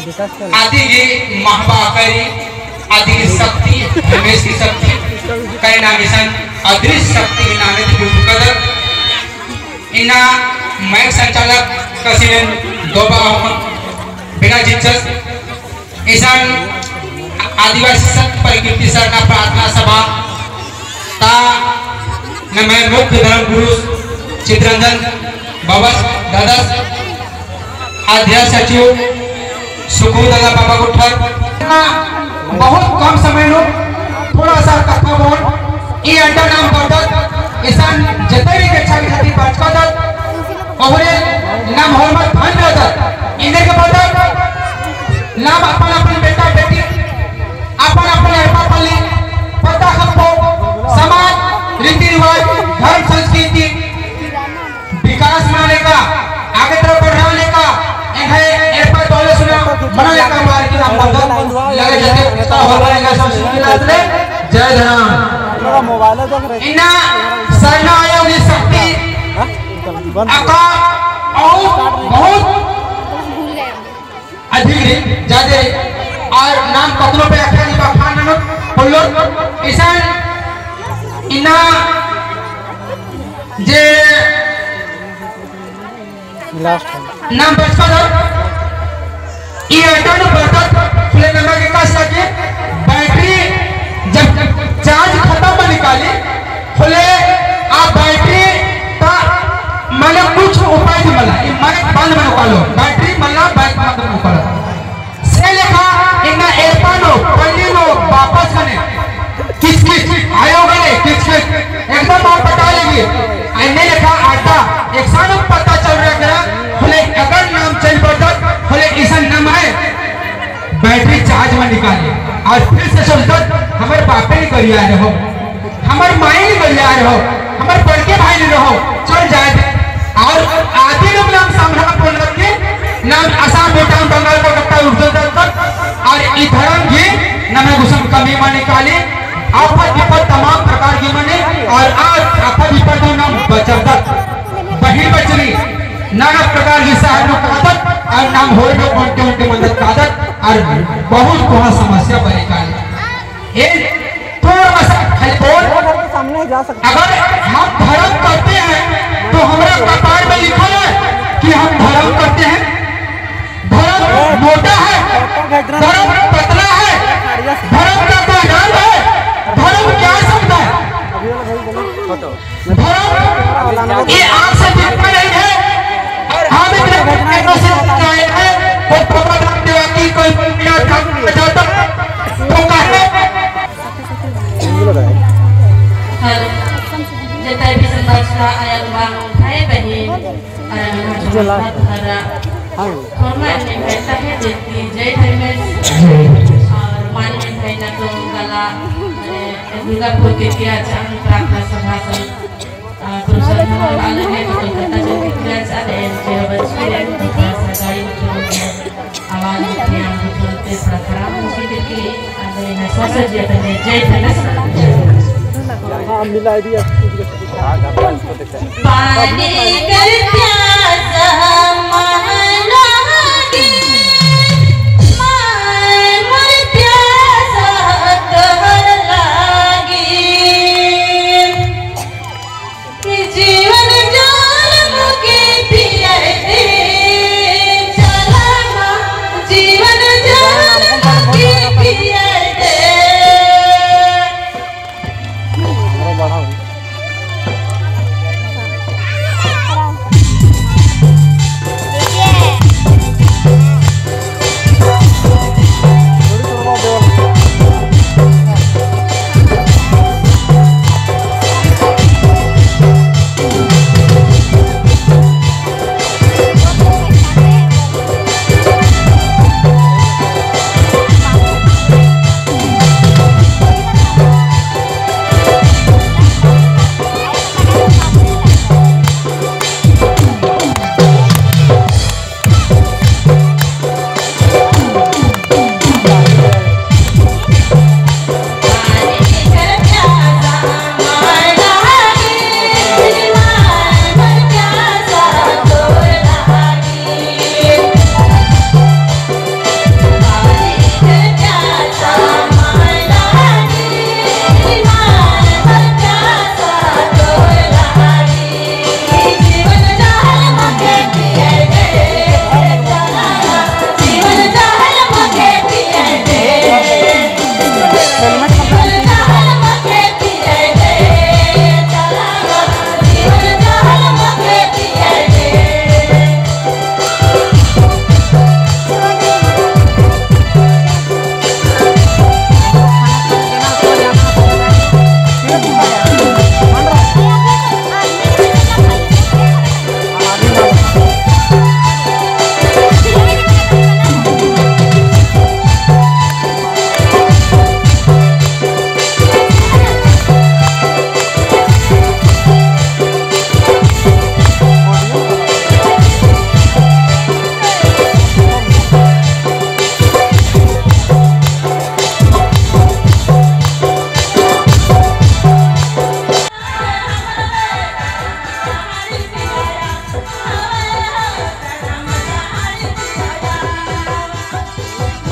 आदि की महाबाकरी आदि की शक्ति रमेश की शक्ति कई नामिशन अदृश्य शक्ति की नामे कदर इन्ना मैक संचालक कसिन दोबा बिना जिज्जस ईशान आदिवासी सत्य परिकृति सरना प्रार्थना सभा ता न मैं मुख्य धर्म गुरु चित्रंजन बाबा दादा अध्यक्ष सचिव सुखू दादा बाबा गुठर बहुत कम समय लो थोड़ा सा कथा बोल ये अंडा नाम पड़ता ईशान जते भी के छावी खाती पांचवा दल और नाम मोहम्मद खान दादा इन्हें के पता नाम अपन अपन बेटा बेटी अपन अपन लड़का पली पता खपो समाज रीति रिवाज धर्म संस्कृति विकास माने का आगे तरफ बढ़ाने का इन्हें एरपा तोले सुना मना लेकर मार की नाम बंद लगे जैसे का हो रहेगा संस्कृति लादले जय धनाम मोबाइल देख रहे इना सरना आयोग की शक्ति आका और बहुत अधिक ज्यादा और नाम कतलों पे आख्या नहीं बाखान नमक पुल्लो ईशान इना जे नाम बचपा दो ये अटन बरकत फुले नमक के काश लगे बैटरी जब चार्ज खत्म में निकाली फुले आप बैटरी का मैंने कुछ उपाय नहीं मिला ये मैंने बंद में निकालो बैटरी मिला बैक में निकालो से लिखा इन्ना एरपानो पल्लीनो वापस करने किस आयोग ने किस एकदम आप बता लेंगे इन्हें लिखा आटा एक साल पता चल रहा है फुले अगर नाम चल पड़ता फुले ईशान नाम है बैटरी चार्ज में निकाली और फिर से सोचता हमारे बापे नहीं करिए आ रहे हो हमारे माए नहीं करिए आ रहे हो हमारे बड़के भाई नहीं रहो चल जाए और आदि लोग नाम सामने बोल रखे नाम आसाम भूटान बंगाल कोलकाता उर्दू और इधरम की नमे घुसम कमी में निकाली आफत विपद तमाम प्रकार की मने और आज आफत विपद नाम बचत बहिर बचरी नाना प्रकार की सहायता आदत और नाम होए में उनके उनके मदद आदत और बहुत बहुत समस्या परिकाली एक थोड़ा सा बोल सामने जा सकते अगर हम धर्म करते हैं तो हमारा कपार में लिखा है कि हम धर्म करते हैं धर्म मोटा है धर्म पतला है धर्म का कोई नाम है धर्म क्या शब्द है धर्म ये आपसे दिखता नहीं है हम इतने से आए हैं कोई प्रबंधक देवा की कोई बिना काम बचाता तो कहते जैसे भी समाज का आया बांग भाई बहन और मैं बैठा है देखती जय भाई में और मान में भाई ना तो गला दुर्गापुर के किया चांद प्रार्थना सभा से पुरुषों वाले हैं तो कथा जो किया चाहे जो बच्चे हैं तो सगाई आवाज उठे हम बोलते प्रकार मुझे देखी अंदर में सोच दिया था जय भाई हाँ मिला दिया पानी कर प्यास महलागी मर प्यास तोहर लागी जीवन जान मुके पिया दे चला जीवन जान मुके पिया दे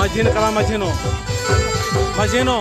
मशीन करा मशीनो